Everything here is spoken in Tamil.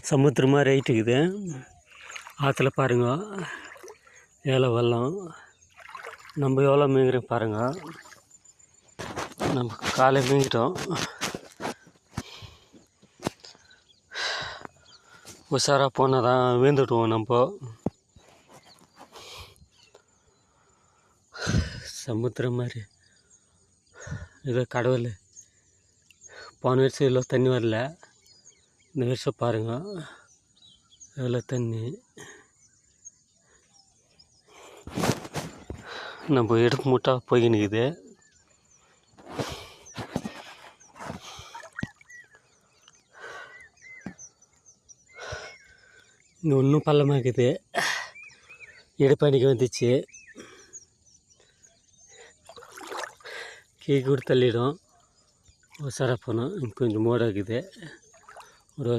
சமுத்திரமாக ரைட்டுக்குது. ஆற்றுல பாருங்க எவ்வளோ வெள்ளம். நம்ம எவ்வளோ மீங்கிறோம் பாருங்க. நம்ம காலை மீங்கிட்டோம். உஷாராக போனால் தான் வீழ்ந்துடுவோம் நம்ம. சமுத்திரம் மாதிரி ஏதோ கடவுள். போன வருஷம் இவ்வளோ தண்ணி வரல, இந்த வருஷம் பாருங்கள் எவ்வளோ தண்ணி. நம்ம எடுப்பு மூட்டா போய்கின்னுக்குது. இங்கே இன்னும் பள்ளமாக இருக்குது. எடுப்பாணிக்கு வந்துச்சு, கீ கூட தள்ளிடும். உஷாராக போனோம். கொஞ்சம் மோடாக இருக்குது. ஒரு